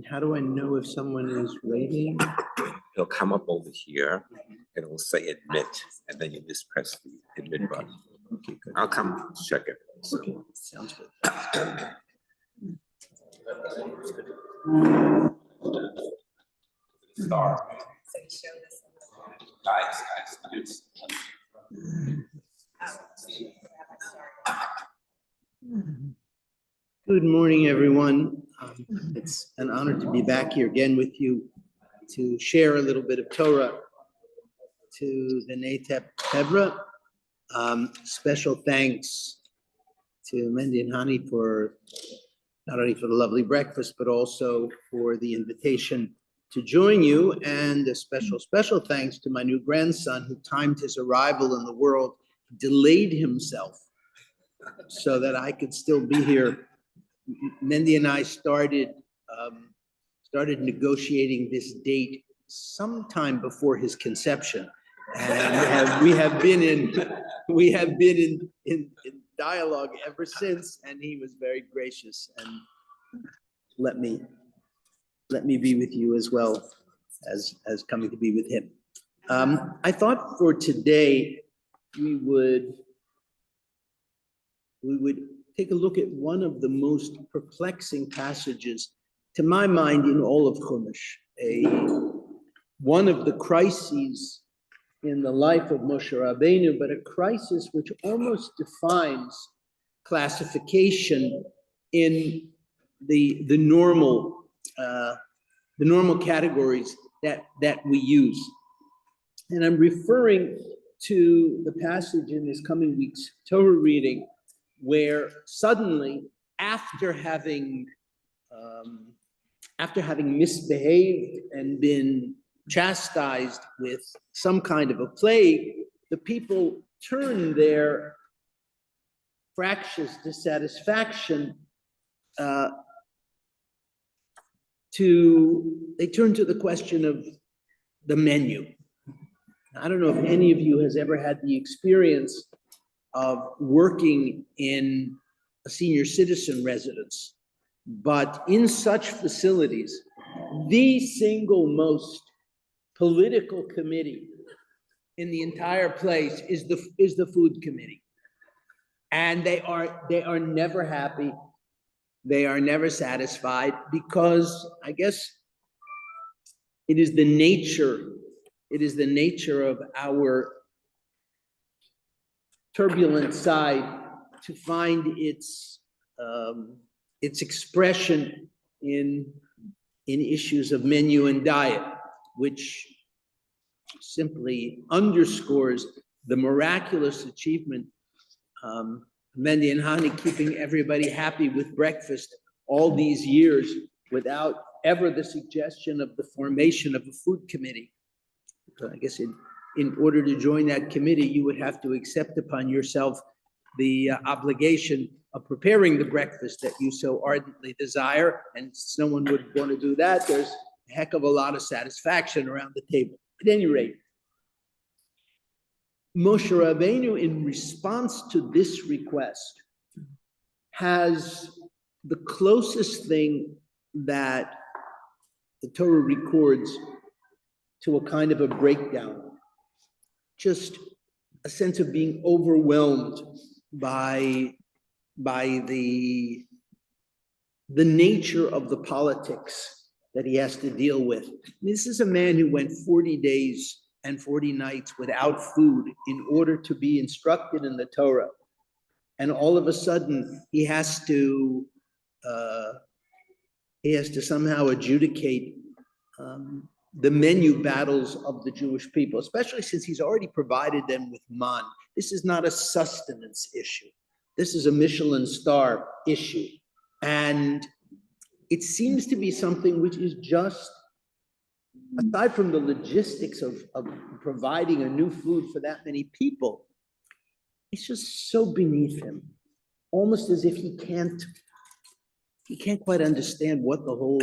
How do I know if someone is waiting? He'll come up over here and it'll say admit, and then you just press the admit button. Okay, good. I'll come check it. So, Okay, sounds good. Star. Guys. Good morning, everyone. It's an honor to be back here again with you to share a little bit of Torah to the NATEP Hebra. Special thanks to Mendy and Hani for not only for the lovely breakfast, but also for the invitation to join you. And a special thanks to my new grandson who timed his arrival in the world, delayed himself so that I could still be here. Mendy and I started negotiating this date sometime before his conception, and we have been in dialogue ever since. And he was very gracious and let me be with you as well as coming to be with him. I thought for today we would take a look at one of the most perplexing passages, to my mind, in all of Chumash. One of the crises in the life of Moshe Rabbeinu, but a crisis which almost defines classification in the normal categories that we use. And I'm referring to the passage in this coming week's Torah reading, where suddenly, after having misbehaved and been chastised with some kind of a plague, the people turn their fractious dissatisfaction they turn to the question of the menu. I don't know if any of you has ever had the experience of working in a senior citizen residence, but in such facilities, the single most political committee in the entire place is the food committee. And they are never happy. They are never satisfied, because I guess it is the nature of our turbulent side to find its expression in issues of menu and diet, which simply underscores the miraculous achievement. Mendy and Hani keeping everybody happy with breakfast all these years without ever the suggestion of the formation of a food committee. So I guess in order to join that committee, you would have to accept upon yourself the obligation of preparing the breakfast that you so ardently desire. And since no one would want to do that, there's a heck of a lot of satisfaction around the table. At any rate, Moshe Rabbeinu, in response to this request, has the closest thing that the Torah records to a kind of a breakdown, just a sense of being overwhelmed by the nature of the politics that he has to deal with. This is a man who went 40 days and 40 nights without food in order to be instructed in the Torah. And all of a sudden, he has to somehow adjudicate the menu battles of the Jewish people, especially since he's already provided them with man. This is not a sustenance issue. This is a Michelin star issue. And it seems to be something which is just, aside from the logistics of providing a new food for that many people, it's just so beneath him, almost as if he can't quite understand what the whole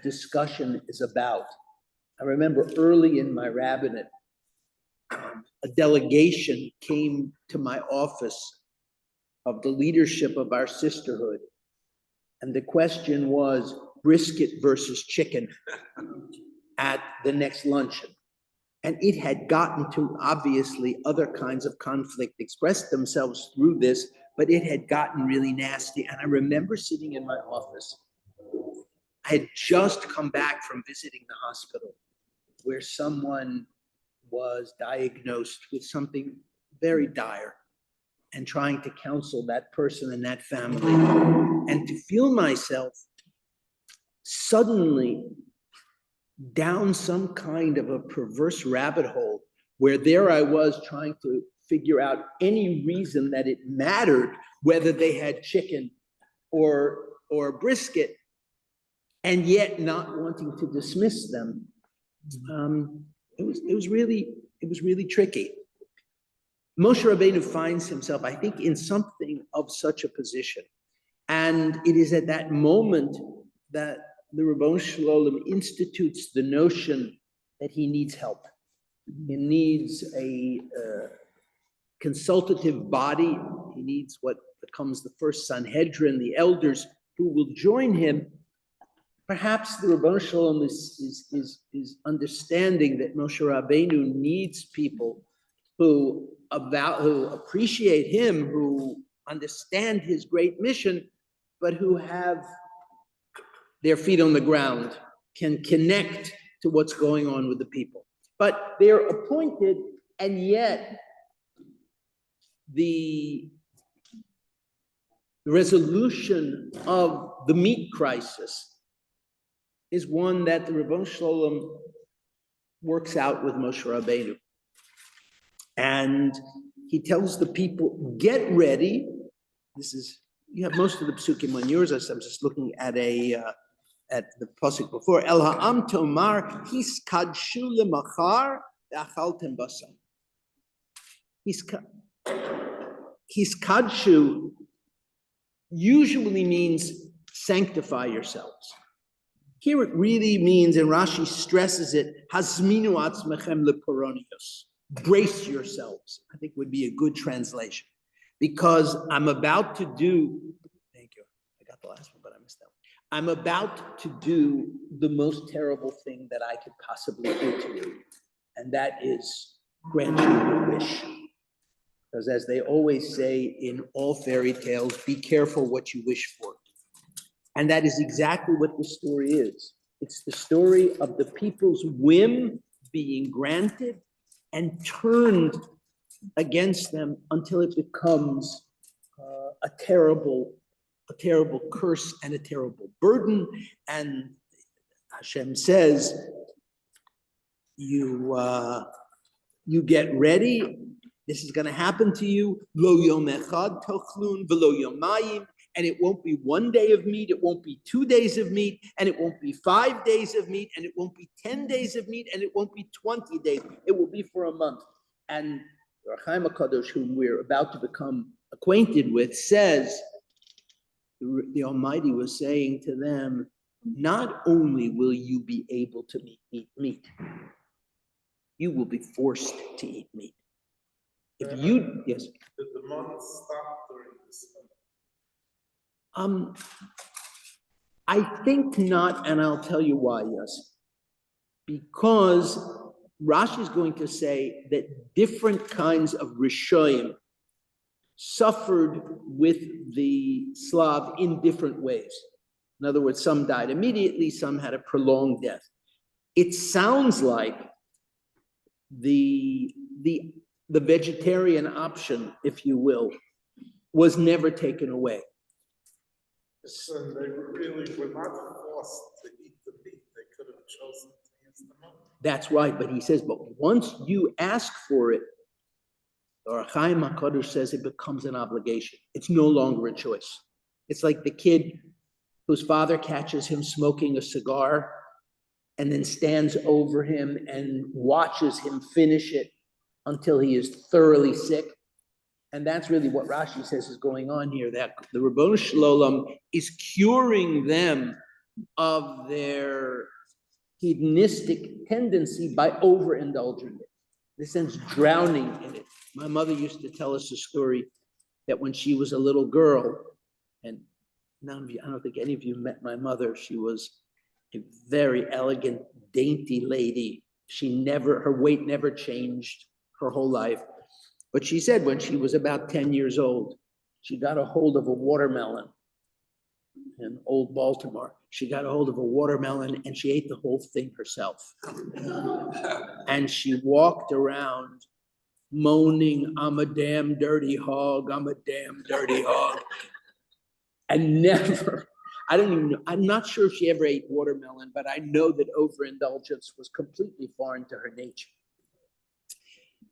discussion is about. I remember early in my rabbinate, a delegation came to my office of the leadership of our sisterhood. And the question was brisket versus chicken at the next luncheon. And it had gotten to, obviously, other kinds of conflict expressed themselves through this, but it had gotten really nasty. And I remember sitting in my office. I had just come back from visiting the hospital where someone was diagnosed with something very dire, and trying to counsel that person and that family, and to feel myself suddenly down some kind of a perverse rabbit hole where there I was trying to figure out any reason that it mattered whether they had chicken or brisket, and yet not wanting to dismiss them. It was really tricky. Moshe Rabbeinu finds himself, I think, in something of such a position. And it is at that moment that the Ribbon Shalom institutes the notion that he needs help. He needs a consultative body. He needs what becomes the first Sanhedrin, the elders who will join him. Perhaps the Ribbon Shalom is understanding that Moshe Rabbeinu needs people who appreciate him, who understand his great mission, but who have their feet on the ground, can connect to what's going on with the people. But they're appointed, and yet the resolution of the meat crisis is one that the Ribbon Shalom works out with Moshe Rabbeinu. And he tells the people, get ready. This is, you have most of the psukim on yours. I'm just looking at the pasuk before. El ha'am tomar hiskadshu lemachar ve'achaltem basar. Hiskadshu usually means sanctify yourselves. Here it really means, and Rashi stresses it, hazminu atzmechem leporonios. Brace yourselves, I think would be a good translation, because I'm about to do, thank you, I got the last one, but I missed that one. I'm about to do the most terrible thing that I could possibly do to you, and that is grant you your wish. Because as they always say in all fairy tales, be careful what you wish for. And that is exactly what the story is. It's the story of the people's whim being granted and turned against them until it becomes a terrible curse and a terrible burden. And Hashem says, you get ready. This is going to happen to you. Lo yom echad tochlun v'lo yomayim. And it won't be 1 day of meat, it won't be 2 days of meat, and it won't be 5 days of meat, and it won't be 10 days of meat, and it won't be 20 days. It will be for a month. And Chaim HaKadosh, whom we're about to become acquainted with, says, the Almighty was saying to them, not only will you be able to eat meat, you will be forced to eat meat. If you, yes? Did the month stop during this? I think not, and I'll tell you why, yes. Because Rashi is going to say that different kinds of Rishoyim suffered with the Slav in different ways. In other words, some died immediately, some had a prolonged death. It sounds like the vegetarian option, if you will, was never taken away. And they really were not forced to eat the meat. They could have chosen to use the money. That's right, but he says, but once you ask for it, or Chaim HaKadosh says it becomes an obligation. It's no longer a choice. It's like the kid whose father catches him smoking a cigar and then stands over him and watches him finish it until he is thoroughly sick. And that's really what Rashi says is going on here, that the Ribbon Shalom is curing them of their hedonistic tendency by overindulging it. In a sense, drowning in it. My mother used to tell us a story that when she was a little girl, and none of you, I don't think any of you met my mother. She was a very elegant, dainty lady. Her weight never changed her whole life. But she said when she was about 10 years old, she got a hold of a watermelon in old Baltimore. She got a hold of a watermelon and she ate the whole thing herself. And she walked around moaning, "I'm a damn dirty hog, I'm a damn dirty hog." And never, I don't even know, I'm not sure if she ever ate watermelon, but I know that overindulgence was completely foreign to her nature.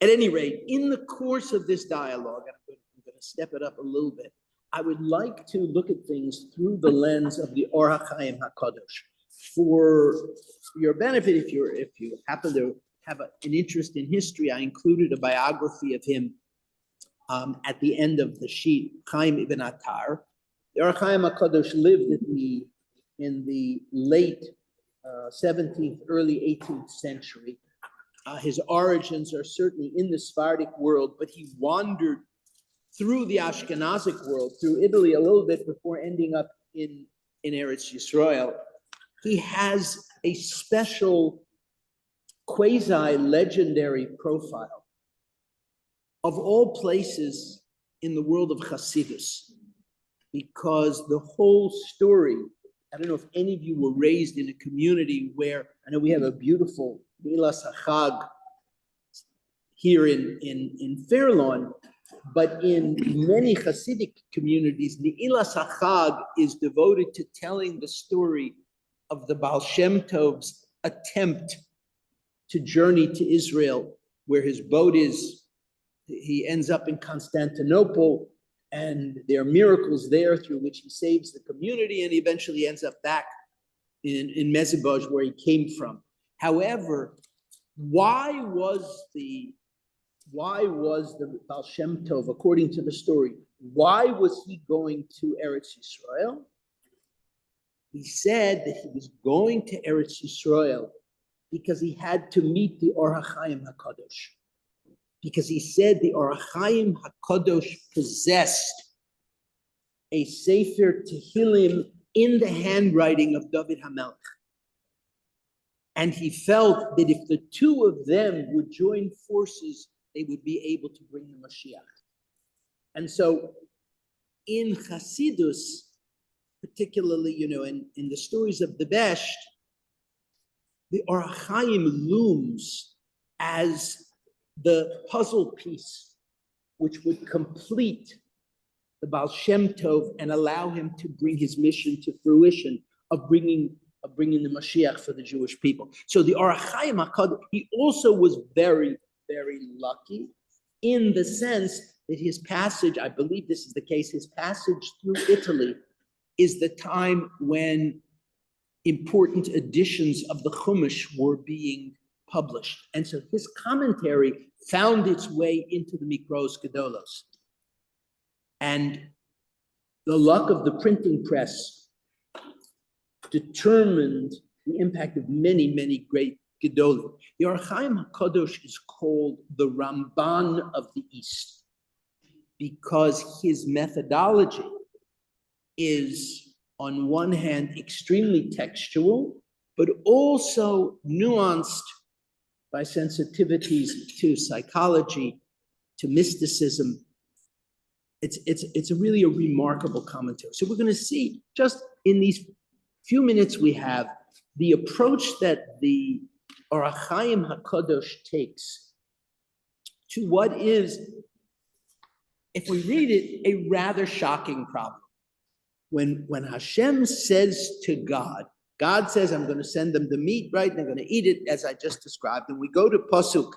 At any rate, in the course of this dialogue, and I'm going to step it up a little bit, I would like to look at things through the lens of the Or HaChaim HaKadosh. For your benefit, if you happen to have an interest in history, I included a biography of him at the end of the sheet, Chaim Ibn Attar. The Or HaChaim HaKadosh lived in the late 17th, early 18th century. His origins are certainly in the Sephardic world, but he wandered through the Ashkenazic world, through Italy a little bit before ending up in Eretz Yisrael. He has a special quasi-legendary profile of all places in the world of Hasidus, because the whole story, I don't know if any of you were raised in a community where, I know we have a beautiful Milas HaChag here in Fairlawn, but in many Hasidic communities, Ni'ilas HaChag is devoted to telling the story of the Baal Shem Tov's attempt to journey to Israel, where his boat is. He ends up in Constantinople, and there are miracles there through which he saves the community, and he eventually ends up back in Meziboj, where he came from. However, why was the Baal Shem Tov, according to the story, why was he going to Eretz Yisrael? He said that he was going to Eretz Yisrael because he had to meet the Or HaChaim HaKadosh. Because he said the Or HaChaim HaKadosh possessed a Sefer Tehillim in the handwriting of David HaMelech. And he felt that if the two of them would join forces, they would be able to bring the Mashiach. And so in Hasidus, particularly, in the stories of the Besht, the Or HaChaim looms as the puzzle piece which would complete the Baal Shem Tov and allow him to bring his mission to fruition of bringing the Mashiach for the Jewish people. So the Or HaChaim HaKadosh, he also was very, very lucky in the sense that his passage, I believe this is the case, his passage through Italy is the time when important editions of the Chumash were being published. And so his commentary found its way into the Mikros Gedolos. And the luck of the printing press determined the impact of many, many great Gedolim. The Or HaChaim HaKadosh is called the Ramban of the East because his methodology is, on one hand, extremely textual, but also nuanced by sensitivities to psychology, to mysticism. It's really a remarkable commentary. So we're going to see, just in these few minutes we have, the approach that the Or HaChaim HaKadosh takes to what is, if we read it, a rather shocking problem. When Hashem says to God, God says, I'm going to send them the meat, right? And they're going to eat it as I just described. And we go to Pasuk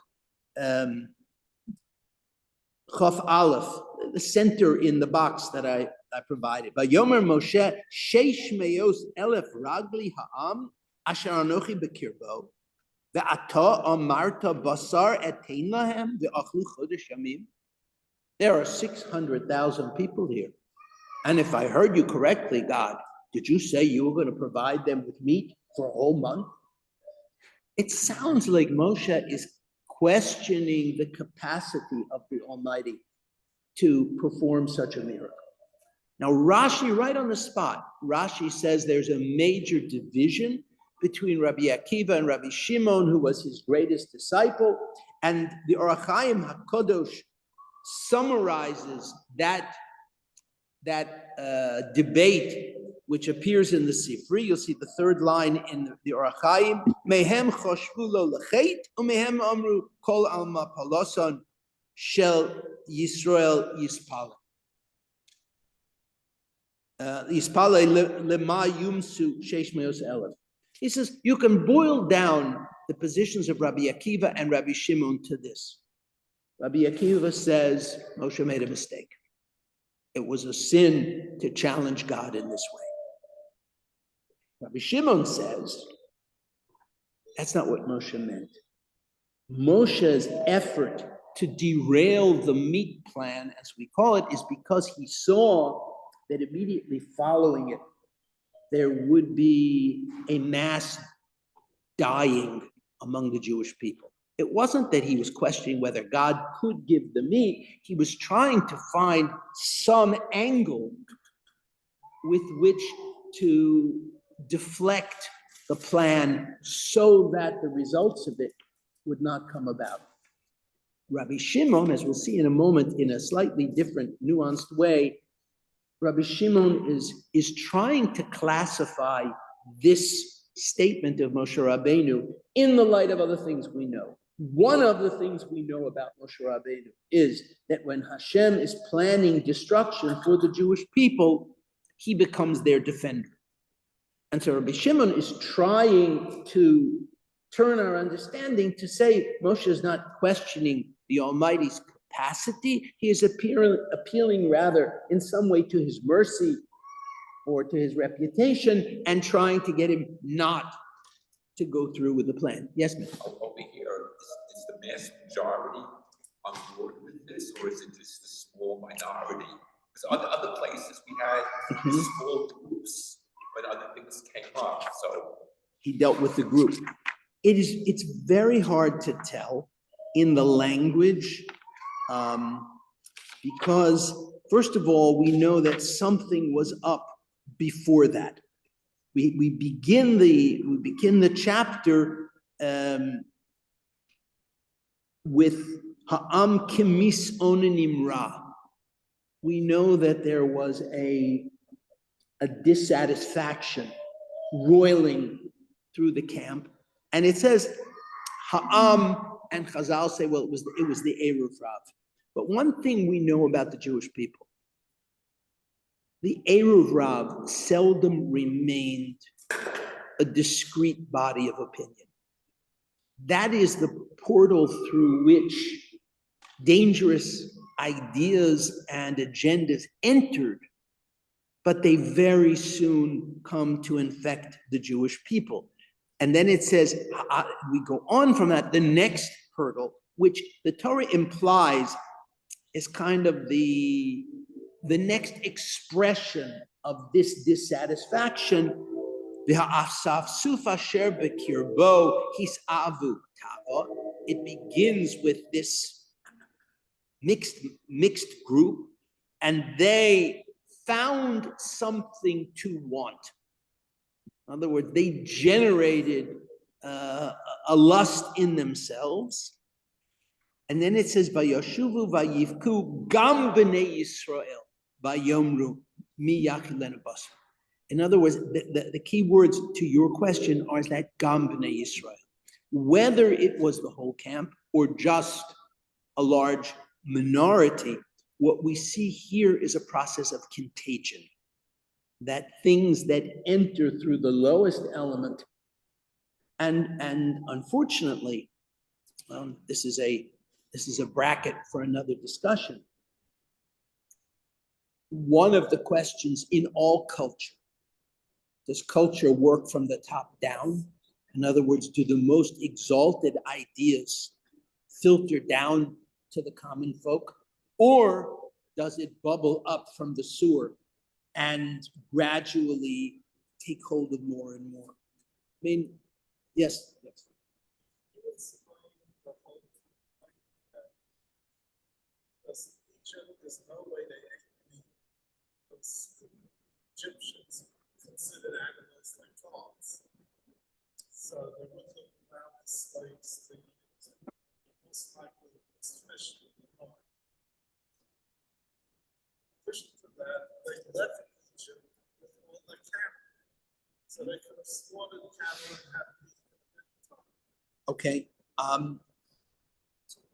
Chaf Aleph, the center in the box that I provided. Vayomer Moshe, Sheish Meos Elef Ragli Ha'am, Asher Anochi Bekirbo, Ve'ata Amarta Basar Etein Lahem, Ve'achlu Chodesh Yamim. There are 600,000 people here. And if I heard you correctly, God, did you say you were going to provide them with meat for a whole month? It sounds like Moshe is questioning the capacity of the Almighty to perform such a miracle. Now, Rashi, right on the spot, Rashi says there's a major division between Rabbi Akiva and Rabbi Shimon, who was his greatest disciple, and the Orach Chaim HaKadosh summarizes that debate, which appears in the Sifri. You'll see the third line in the Orach Chaim. Mehem choshvu lo lechet, umehem amru kol alma paloson shel Yisrael yispal. Yispale lema yumsu sheish meos elef. He says you can boil down the positions of Rabbi Akiva and Rabbi Shimon to this. Rabbi Akiva says Moshe made a mistake. It was a sin to challenge God in this way. Rabbi Shimon says that's not what Moshe meant. Moshe's effort to derail the meat plan, as we call it, is because he saw that immediately following it, there would be a mass dying among the Jewish people. It wasn't that he was questioning whether God could give the meat. He was trying to find some angle with which to deflect the plan so that the results of it would not come about. Rabbi Shimon, as we'll see in a moment in a slightly different, nuanced way, Rabbi Shimon is trying to classify this statement of Moshe Rabbeinu in the light of other things we know. One of the things we know about Moshe Rabbeinu is that when Hashem is planning destruction for the Jewish people, he becomes their defender. And so Rabbi Shimon is trying to turn our understanding to say Moshe is not questioning the Almighty's capacity. He is appealing rather in some way to his mercy or to his reputation and trying to get him not to go through with the plan. Yes, ma'am. Over here, is the mass majority on board with this, or is it just a small minority? Because other places we had small groups when other things came up. So he dealt with the group. It's very hard to tell in the language. Because first of all, we know that something was up before that. We begin the chapter with Ha'am kimis onanim ra. We know that there was a dissatisfaction roiling through the camp, and it says Ha'am, and Chazal say, well, it was the Eruv Rav. But one thing we know about the Jewish people, the Eruv Rav seldom remained a discrete body of opinion. That is the portal through which dangerous ideas and agendas entered, but they very soon come to infect the Jewish people. And then it says, we go on from that, the next hurdle, which the Torah implies is kind of the next expression of this dissatisfaction. It begins with this mixed group, and they found something to want. In other words, they generated a lust in themselves. And then it says, "Vayoshuvu vayivku gam b'nei Yisrael vayomru mi yachilenu basar." In other words, the key words to your question are that gam b'nei Yisrael. Whether it was the whole camp or just a large minority, what we see here is a process of contagion. That things that enter through the lowest element, and unfortunately, this is a bracket for another discussion. One of the questions in all culture, does culture work from the top down? In other words, do the most exalted ideas filter down to the common folk? Or does it bubble up from the sewer and gradually take hold of more and more? I mean, yes. Egypt, there's no way they ate meat. Those Egyptians considered animals like dogs. So they wouldn't have allowed the slaves to eat it. Most likely it was fish in the north. In addition to that, they left Egypt with all the cattle. So they could have slaughtered cattle and had meat at any time. Okay.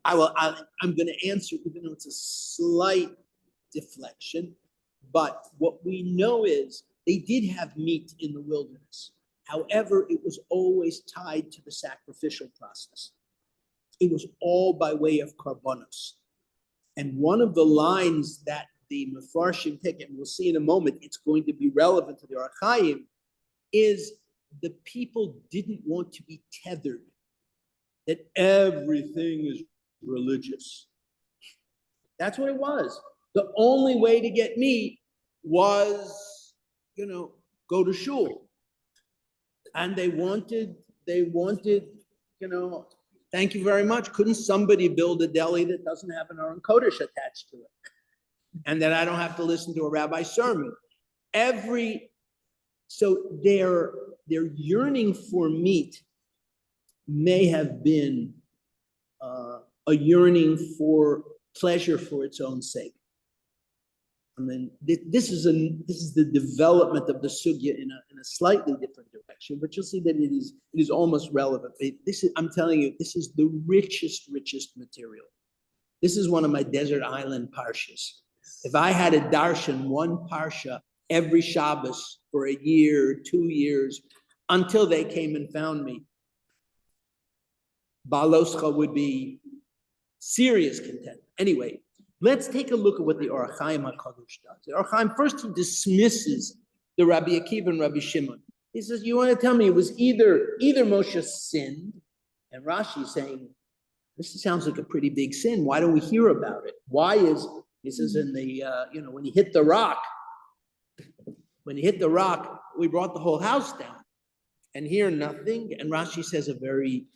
I'm going to answer, even though it's a slight deflection, but what we know is they did have meat in the wilderness. However, it was always tied to the sacrificial process. It was all by way of karbonos. And one of the lines that the Mefarshim pick, and we'll see in a moment, it's going to be relevant to the Or HaChaim, is the people didn't want to be tethered, that everything is religious. That's what it was. The only way to get meat was, go to shul. And they wanted, thank you very much. Couldn't somebody build a deli that doesn't have an Aron Kodesh attached to it? And that I don't have to listen to a rabbi's sermon. So their yearning for meat may have been a yearning for pleasure for its own sake. I mean, this is the development of the sugya in a slightly different direction, but you'll see that it is almost relevant. I'm telling you, this is the richest material. This is one of my desert island parshas. If I had a darshan, one parsha every Shabbos for a year, 2 years, until they came and found me, Baloscha would be serious content. Anyway, let's take a look at what the Or HaChaim HaKadosh does. The Or HaChaim, first he dismisses the Rabbi Akiva and Rabbi Shimon. He says, you want to tell me it was either Moshe sinned, and Rashi is saying, this sounds like a pretty big sin. Why don't we hear about it? He says in the, when he hit the rock, we brought the whole house down. And here nothing. And Rashi says a very,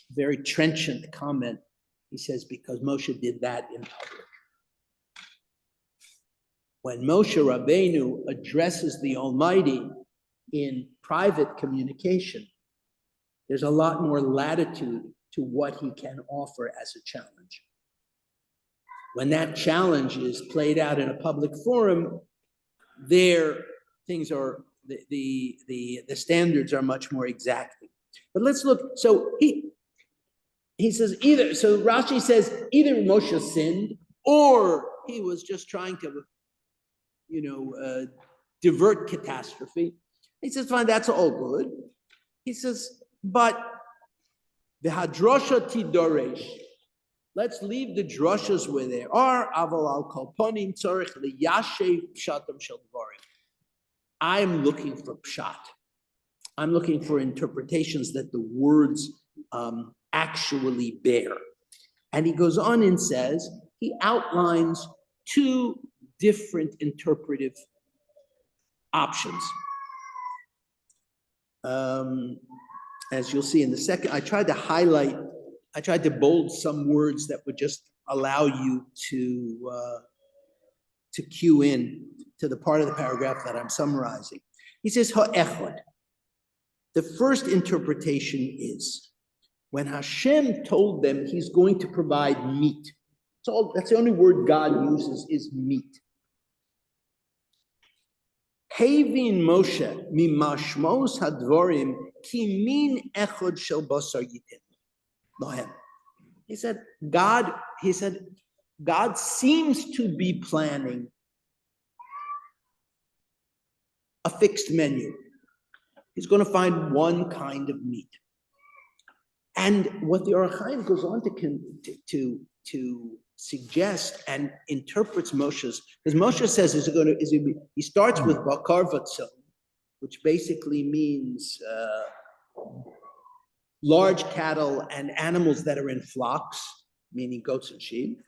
very trenchant comment. He says, because Moshe did that in public. When Moshe Rabbeinu addresses the Almighty in private communication, there's a lot more latitude to what he can offer as a challenge. When that challenge is played out in a public forum, things are, the standards are much more exacting. But let's look, so he says so Rashi says either Moshe sinned or he was just trying to, divert catastrophe. He says, fine, that's all good. He says, but the hadrosha tidoresh, let's leave the droshas where they are. Aval al kolponim tzorich liyashev pshatam shel dvarim. I'm looking for pshat. I'm looking for interpretations that the words actually bear. And he goes on and says, he outlines two different interpretive options. As you'll see in the second, I tried to bold some words that would just allow you to cue in to the part of the paragraph that I'm summarizing. He says, ha'echad. The first interpretation is when Hashem told them he's going to provide meat. That's the only word God uses is meat. Havin Moshe mimashmos hadvorim ki min echad shel basar yitin lohem. He said, God seems to be planning a fixed menu. He's going to find one kind of meat. And what the Or HaChaim goes on to suggest and interprets Moshe's, because Moshe says he starts with bakar vatzon, which basically means large cattle and animals that are in flocks, meaning goats and sheep,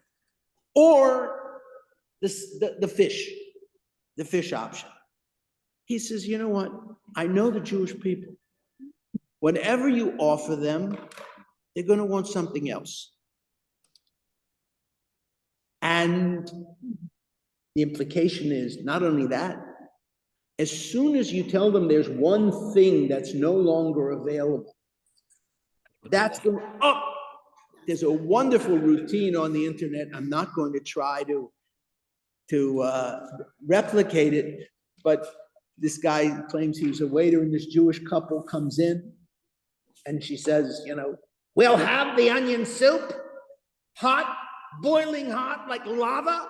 or the fish option. He says, you know what? I know the Jewish people. Whatever you offer them, they're going to want something else. And the implication is not only that, as soon as you tell them there's one thing that's no longer available, that's going up. There's a wonderful routine on the internet. I'm not going to try to replicate it, but this guy claims he was a waiter, and this Jewish couple comes in, and she says, we'll have the onion soup, hot, boiling hot, like lava.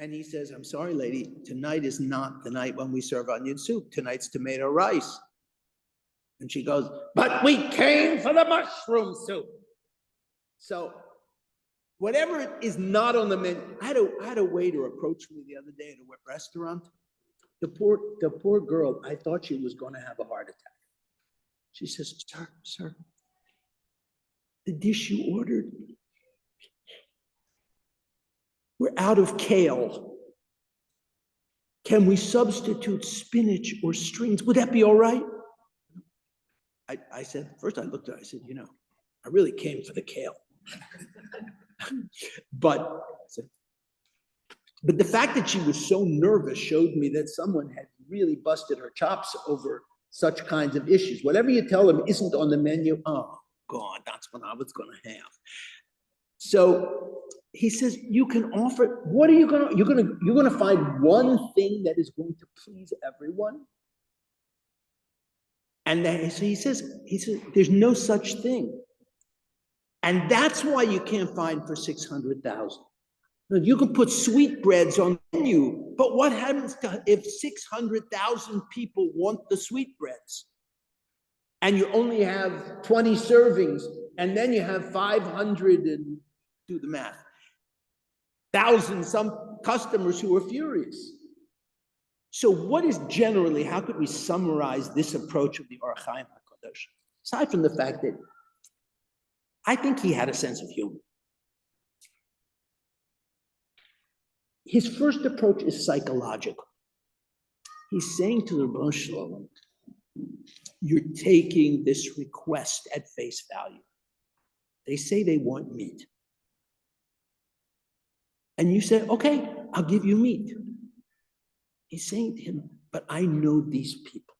And he says, I'm sorry, lady, tonight is not the night when we serve onion soup. Tonight's tomato rice. And she goes, but we came for the mushroom soup. So whatever is not on the menu. I had a waiter approach me the other day at a restaurant. The poor girl, I thought she was going to have a heart attack. She says, sir, the dish you ordered, we're out of kale. Can we substitute spinach or strings? Would that be all right? I said, first I looked at her, I said, I really came for the kale. But the fact that she was so nervous showed me that someone had really busted her chops over such kinds of issues. Whatever you tell them isn't on the menu, oh God, that's what I was going to have. So he says, you can offer, what are you going to, you're going to find one thing that is going to please everyone? And then, so he says, there's no such thing. And that's why you can't find for 600,000. You can put sweetbreads on the menu, but what happens if 600,000 people want the sweetbreads? And you only have 20 servings, and then you have 500 and do the math. 1,000 some customers who are furious. So what is generally, how could we summarize this approach of the Or Chaim HaKadosh? Aside from the fact that I think he had a sense of humor. His first approach is psychological. He's saying to the Rebbe Shalom, you're taking this request at face value. They say they want meat. And you say, okay, I'll give you meat. He's saying to him, but I know these people.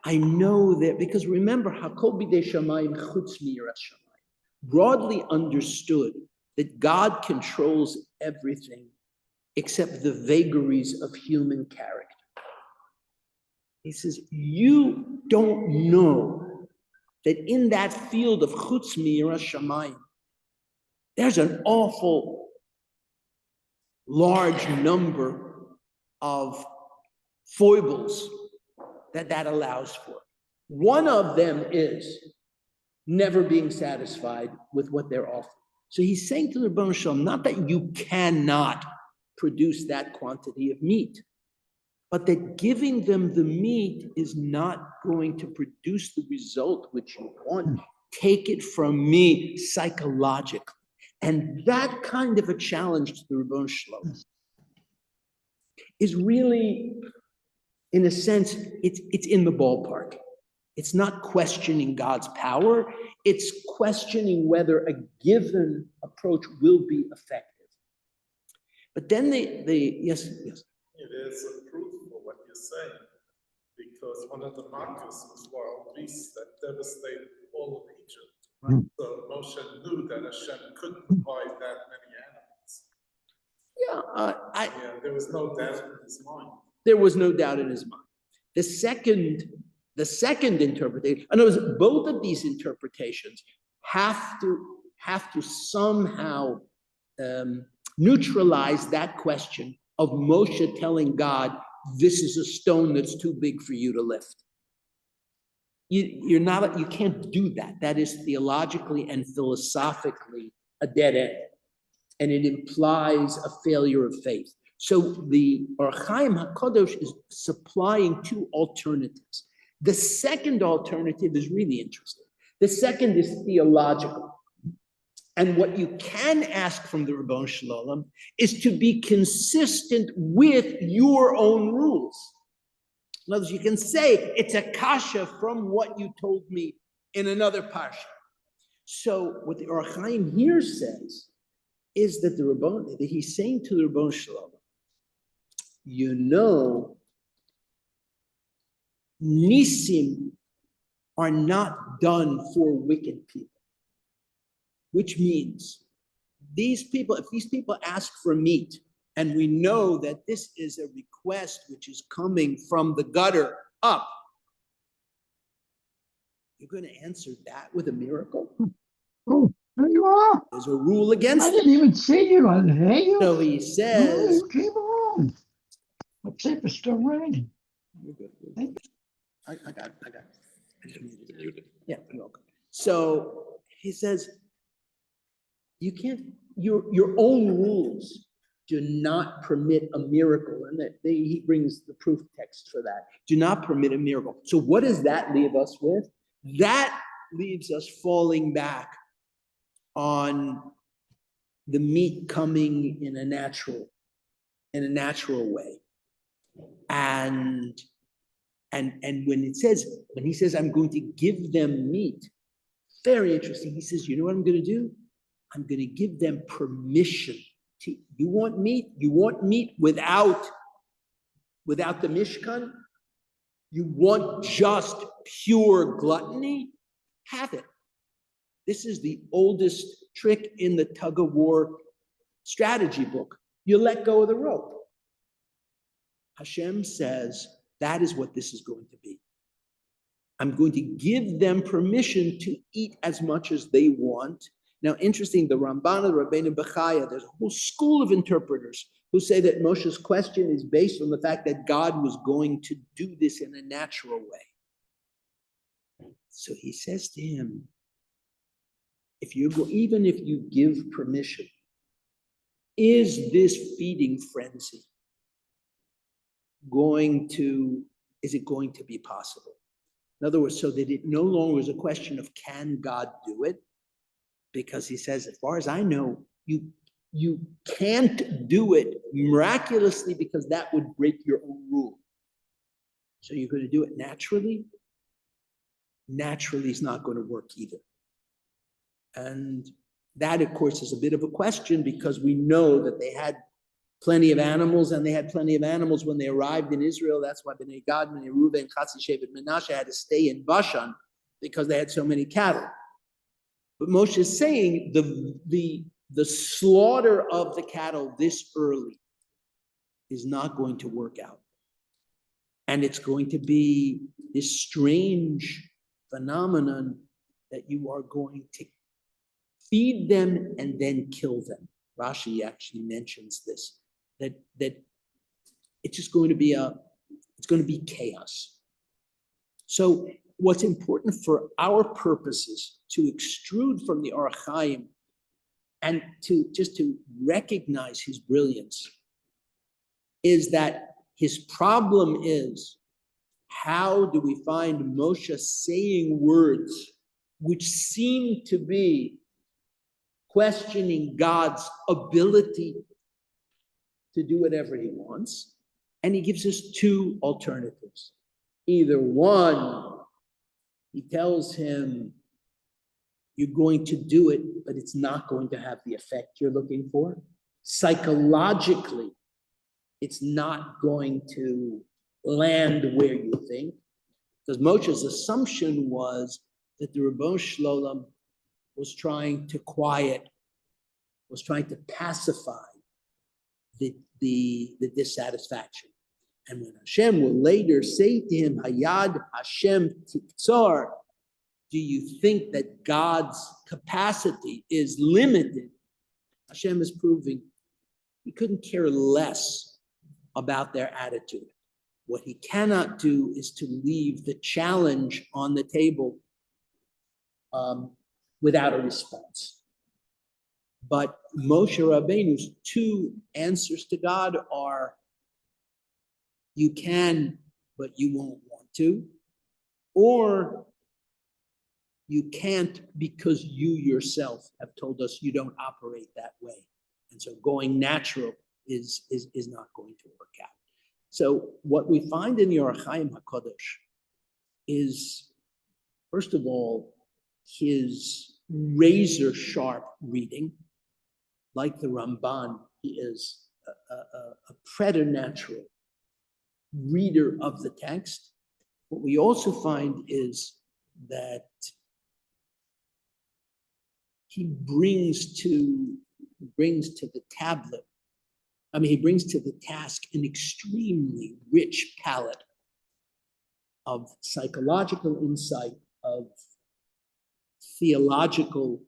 I know that, because remember, Hakol b'dei shamayim chutz miyiras shamayim. Broadly understood that God controls everything except the vagaries of human character. He says, you don't know that in that field of chutz miyiras shamayim, there's an awful large number of foibles that allows for. One of them is never being satisfied with what they're offering. So he's saying to the Rebbe Shalom, not that you cannot produce that quantity of meat, but that giving them the meat is not going to produce the result which you want. Take it from me psychologically. And that kind of a challenge to the Rebbe Shalom is really, in a sense, it's in the ballpark. It's not questioning God's power. It's questioning whether a given approach will be effective. But then yes. It is a proof for what you're saying, because one of the markers was wild beasts that devastated all of Egypt. Right. So Moshe knew that Hashem couldn't provide that many animals. There was no doubt in his mind. There was no doubt in his mind. The second interpretation, in other words, both of these interpretations have to somehow neutralize that question of Moshe telling God, this is a stone that's too big for you to lift. You can't do that. That is theologically and philosophically a dead end. And it implies a failure of faith. So the Or Chaim HaKadosh is supplying two alternatives. The second alternative is really interesting. The second is theological. And what you can ask from the Rebbe Shalom is to be consistent with your own rules. In other words, you can say it's a kasha from what you told me in another parsha. So what the Or Chaim here says is that that he's saying to the Rabbon Shalom, you know, Nisim are not done for wicked people, which means if these people ask for meat, and we know that this is a request which is coming from the gutter up, you're going to answer that with a miracle? Oh, there you are. There's a rule against I it. didn't even see you. I didn't hear you. So he Oh, says, you came along. Let's see if it's still raining. you're good. Thank I got it. Yeah, you're welcome. So he says, you can't, your own rules do not permit a miracle. And he brings the proof text for that. Do not permit a miracle. So what does that leave us with? That leaves us falling back on the meat coming in a natural way. And when he says, I'm going to give them meat, very interesting. He says, you know what I'm going to do? I'm going to give them permission to, you want meat? You want meat without the Mishkan? You want just pure gluttony? Have it. This is the oldest trick in the tug of war strategy book. You let go of the rope. Hashem says, that is what this is going to be. I'm going to give them permission to eat as much as they want. Now, interesting, the Ramban, the Rabbeinu Bechaya, there's a whole school of interpreters who say that Moshe's question is based on the fact that God was going to do this in a natural way. So he says to him, even if you give permission, is this feeding frenzy is it going to be possible? In other words, so that it no longer is a question of can God do it? Because he says, as far as I know, you can't do it miraculously because that would break your own rule. So you're going to do it naturally? Naturally is not going to work either. And that, of course, is a bit of a question because we know that they had plenty of animals, and they had plenty of animals when they arrived in Israel. That's why Bnei Gad, Bnei Reuven, Chatzi Shevet Menashe had to stay in Bashan because they had so many cattle. But Moshe is saying the slaughter of the cattle this early is not going to work out. And it's going to be this strange phenomenon that you are going to feed them and then kill them. Rashi actually mentions this, that it's just going to be chaos. So what's important for our purposes to extrude from the Orach Chaim and to recognize his brilliance is that his problem is, how do we find Moshe saying words which seem to be questioning God's ability to do whatever he wants? And he gives us two alternatives. Either one, he tells him, you're going to do it, but it's not going to have the effect you're looking for. Psychologically, it's not going to land where you think. Because Moshe's assumption was that the Ribono Shel Olam was trying to pacify the dissatisfaction. And when Hashem will later say to him, Hayad Hashem Tiktzar, do you think that God's capacity is limited? Hashem is proving he couldn't care less about their attitude. What he cannot do is to leave the challenge on the table without a response. But Moshe Rabbeinu's two answers to God are, you can, but you won't want to, or you can't because you yourself have told us you don't operate that way. And so going natural is not going to work out. So what we find in the Orach Chaim HaKadosh is, first of all, his razor sharp reading. like the Ramban, he is a preternatural reader of the text. What we also find is that he brings to the tablet, he brings to the task an extremely rich palette of psychological insight, of theological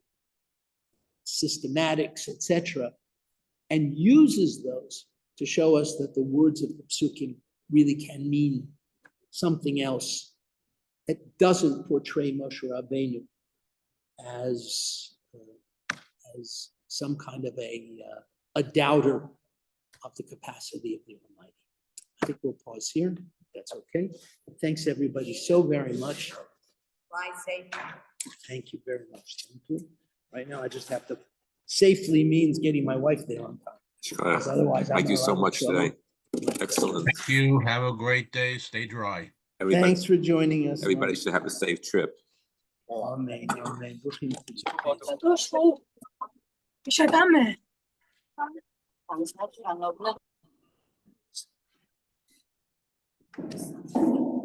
systematics, etc., and uses those to show us that the words of the psukim really can mean something else that doesn't portray Moshe Rabbeinu as some kind of a doubter of the capacity of the Almighty. I think we'll pause here. That's okay. Thanks everybody so very much. Fly safe. Thank you very much. Thank you. Right now, I just have to safely means getting my wife there on time. Sure. 'Cause otherwise, I'm Thank you not so allowed much to show today. up. Excellent. Thank you. Have a great day. Stay dry. Everybody, Thanks for joining us. everybody should have a safe trip. Amen. Amen. Looking for you.